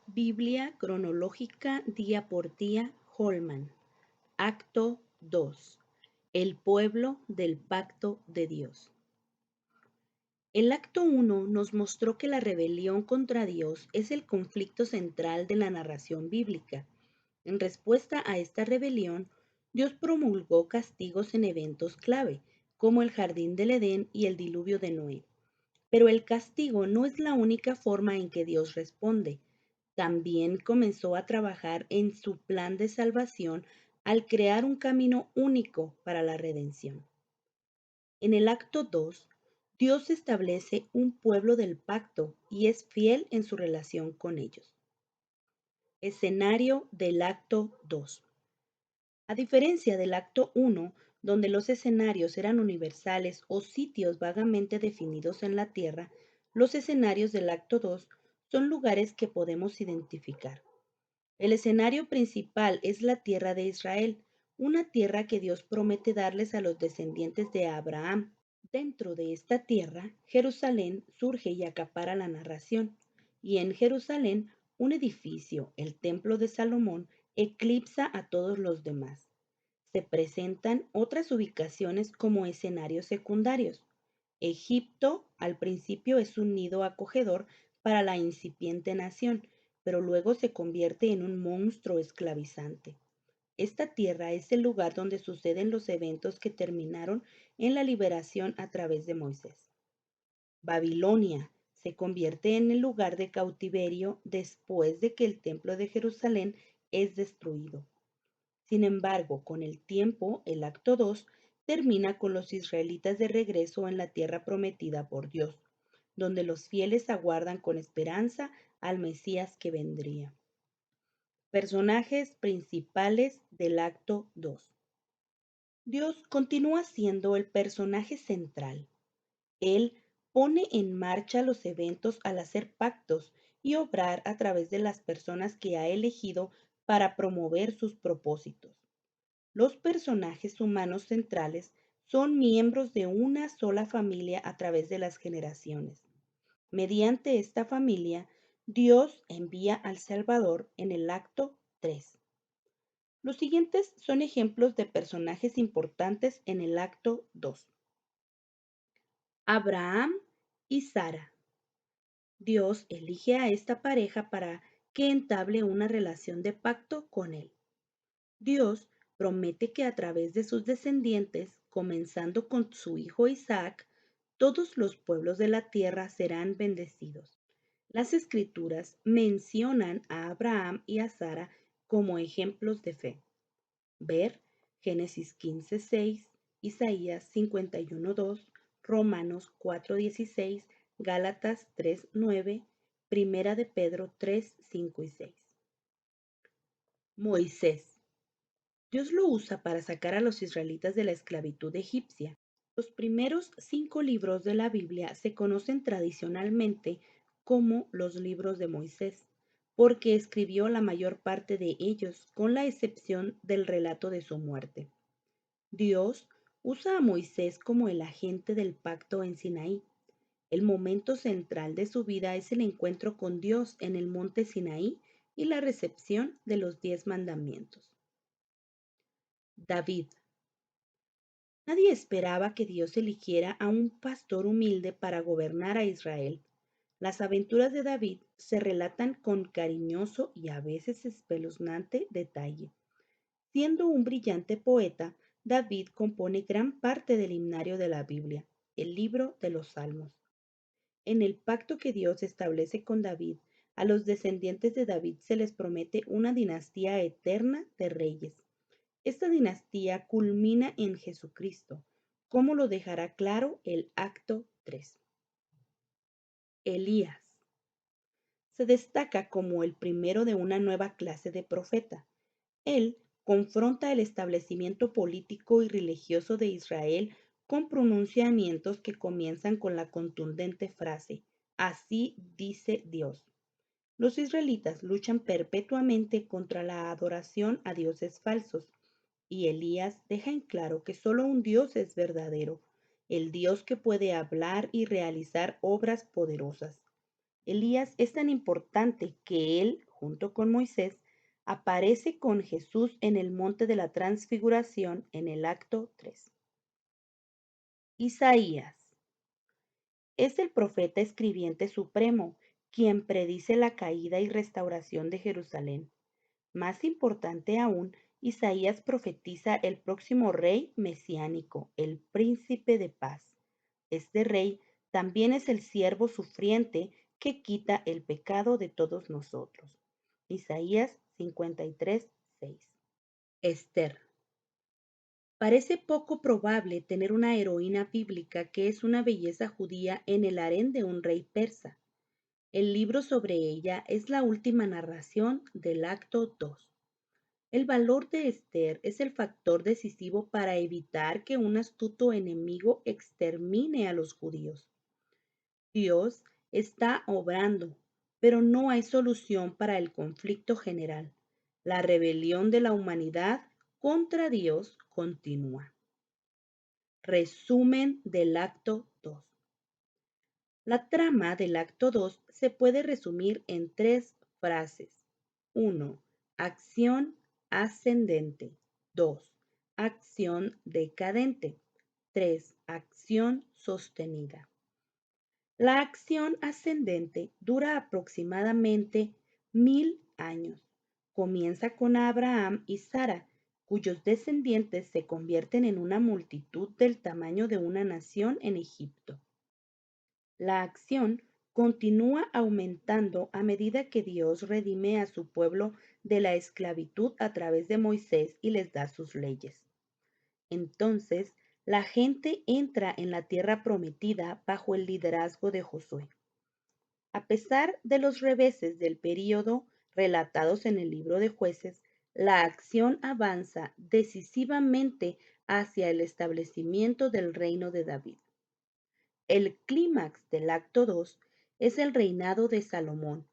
Biblia cronológica día por día, Holman. Acto 2. El pueblo del pacto de Dios. El acto 1 nos mostró que la rebelión contra Dios es el conflicto central de la narración bíblica. En respuesta a esta rebelión, Dios promulgó castigos en eventos clave, como el jardín del Edén y el diluvio de Noé. Pero el castigo no es la única forma en que Dios responde. También comenzó a trabajar en su plan de salvación al crear un camino único para la redención. En el acto 2, Dios establece un pueblo del pacto y es fiel en su relación con ellos. Escenario del acto 2. A diferencia del acto 1, donde los escenarios eran universales o sitios vagamente definidos en la tierra, los escenarios del acto 2 son lugares que podemos identificar. El escenario principal es la tierra de Israel, una tierra que Dios promete darles a los descendientes de Abraham. Dentro de esta tierra, Jerusalén surge y acapara la narración, y en Jerusalén un edificio, el Templo de Salomón, eclipsa a todos los demás. Se presentan otras ubicaciones como escenarios secundarios. Egipto al principio es un nido acogedor para la incipiente nación, pero luego se convierte en un monstruo esclavizante. Esta tierra es el lugar donde suceden los eventos que terminaron en la liberación a través de Moisés. Babilonia se convierte en el lugar de cautiverio después de que el templo de Jerusalén es destruido. Sin embargo, con el tiempo, el acto 2 termina con los israelitas de regreso en la tierra prometida por Dios, donde los fieles aguardan con esperanza al Mesías que vendría. Personajes principales del acto 2. Dios continúa siendo el personaje central. Él pone en marcha los eventos al hacer pactos y obrar a través de las personas que ha elegido para promover sus propósitos. Los personajes humanos centrales son miembros de una sola familia a través de las generaciones. Mediante esta familia, Dios envía al Salvador en el acto 3. Los siguientes son ejemplos de personajes importantes en el acto 2. Abraham y Sara. Dios elige a esta pareja para que entable una relación de pacto con él. Dios promete que a través de sus descendientes, comenzando con su hijo Isaac, todos los pueblos de la tierra serán bendecidos. Las escrituras mencionan a Abraham y a Sara como ejemplos de fe. Ver Génesis 15:6, Isaías 51:2, Romanos 4:16, Gálatas 3:9, Primera de Pedro 3:5 y 6. Moisés. Dios lo usa para sacar a los israelitas de la esclavitud egipcia. Los primeros 5 libros de la Biblia se conocen tradicionalmente como los libros de Moisés, porque escribió la mayor parte de ellos, con la excepción del relato de su muerte. Dios usa a Moisés como el agente del pacto en Sinaí. El momento central de su vida es el encuentro con Dios en el monte Sinaí y la recepción de los 10 mandamientos. David. Nadie esperaba que Dios eligiera a un pastor humilde para gobernar a Israel. Las aventuras de David se relatan con cariñoso y a veces espeluznante detalle. Siendo un brillante poeta, David compone gran parte del himnario de la Biblia, el libro de los Salmos. En el pacto que Dios establece con David, a los descendientes de David se les promete una dinastía eterna de reyes. Esta dinastía culmina en Jesucristo, como lo dejará claro el acto 3. Elías se destaca como el primero de una nueva clase de profeta. Él confronta el establecimiento político y religioso de Israel con pronunciamientos que comienzan con la contundente frase, así dice Dios. Los israelitas luchan perpetuamente contra la adoración a dioses falsos, y Elías deja en claro que solo un Dios es verdadero, el Dios que puede hablar y realizar obras poderosas. Elías es tan importante que él, junto con Moisés, aparece con Jesús en el monte de la Transfiguración en el acto 3. Isaías es el profeta escribiente supremo, quien predice la caída y restauración de Jerusalén. Más importante aún, Isaías profetiza el próximo rey mesiánico, el príncipe de paz. Este rey también es el siervo sufriente que quita el pecado de todos nosotros. Isaías 53:6. Esther. Parece poco probable tener una heroína bíblica que es una belleza judía en el harén de un rey persa. El libro sobre ella es la última narración del acto 2. El valor de Esther es el factor decisivo para evitar que un astuto enemigo extermine a los judíos. Dios está obrando, pero no hay solución para el conflicto general. La rebelión de la humanidad contra Dios continúa. Resumen del acto 2. La trama del acto 2 se puede resumir en 3 frases. 1. Acción ascendente. 2. Acción decadente. 3. Acción sostenida. La acción ascendente dura aproximadamente 1000 años. Comienza con Abraham y Sara, cuyos descendientes se convierten en una multitud del tamaño de una nación en Egipto. La acción continúa aumentando a medida que Dios redime a su pueblo de la esclavitud a través de Moisés y les da sus leyes. Entonces, la gente entra en la tierra prometida bajo el liderazgo de Josué. A pesar de los reveses del período relatados en el libro de Jueces, la acción avanza decisivamente hacia el establecimiento del reino de David. El clímax del acto 2 es el reinado de Salomón,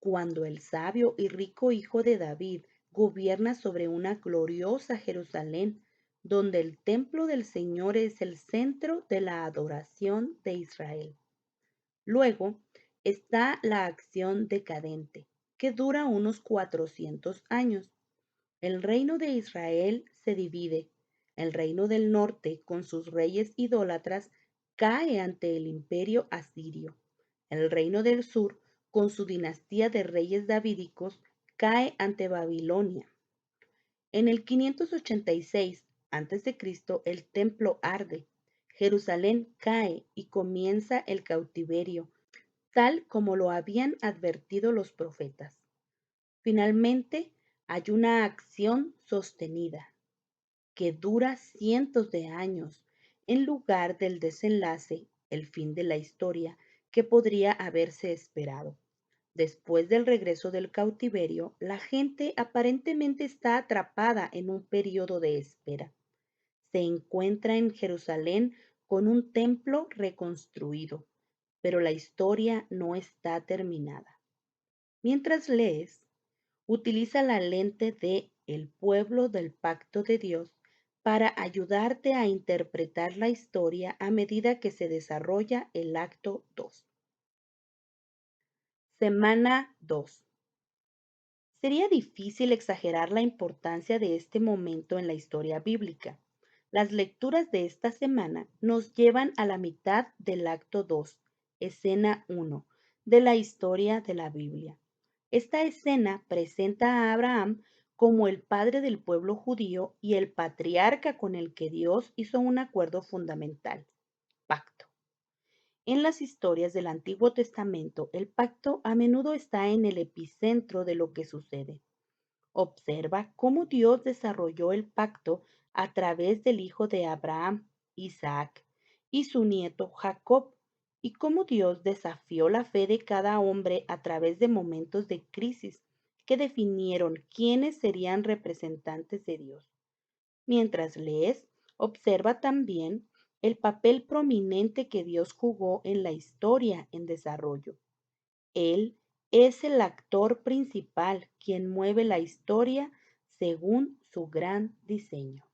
cuando el sabio y rico hijo de David gobierna sobre una gloriosa Jerusalén, donde el templo del Señor es el centro de la adoración de Israel. Luego está la acción decadente, que dura unos 400 años. El reino de Israel se divide. El reino del norte, con sus reyes idólatras, cae ante el imperio asirio. El reino del sur, con su dinastía de reyes davídicos, cae ante Babilonia. En el 586 a.C., el templo arde. Jerusalén cae y comienza el cautiverio, tal como lo habían advertido los profetas. Finalmente, hay una acción sostenida que dura cientos de años en lugar del desenlace, el fin de la historia, que podría haberse esperado. Después del regreso del cautiverio, la gente aparentemente está atrapada en un periodo de espera. Se encuentra en Jerusalén con un templo reconstruido, pero la historia no está terminada. Mientras lees, utiliza la lente de el pueblo del pacto de Dios para ayudarte a interpretar la historia a medida que se desarrolla el acto 2. Semana 2. Sería difícil exagerar la importancia de este momento en la historia bíblica. Las lecturas de esta semana nos llevan a la mitad del acto 2, escena 1, de la historia de la Biblia. Esta escena presenta a Abraham como el padre del pueblo judío y el patriarca con el que Dios hizo un acuerdo fundamental, pacto. En las historias del Antiguo Testamento, el pacto a menudo está en el epicentro de lo que sucede. Observa cómo Dios desarrolló el pacto a través del hijo de Abraham, Isaac, y su nieto Jacob, y cómo Dios desafió la fe de cada hombre a través de momentos de crisis que definieron quiénes serían representantes de Dios. Mientras lees, observa también el papel prominente que Dios jugó en la historia en desarrollo. Él es el actor principal quien mueve la historia según su gran diseño.